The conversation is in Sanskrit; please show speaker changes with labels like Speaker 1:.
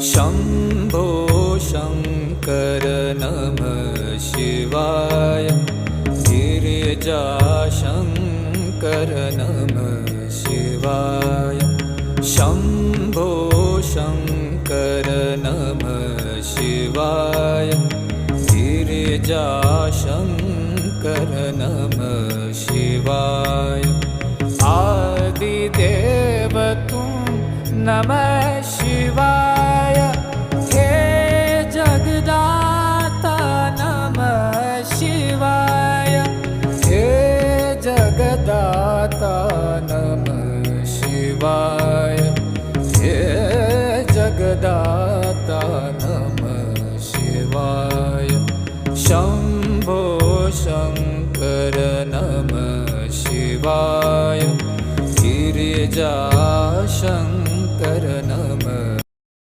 Speaker 1: शम्भो शङ्कर नमः शिवाय। गिरिजाशङ्कर नमः शिवाय। शम्भो शङ्कर नमः शिवाय। गिरिजाशङ्कर नमः शिवाय। आदिदेव तुम नमः शिवाय। हे जगदाता नमः शिवाय। हे जगदाता नमः शिवाय। हे जगदाता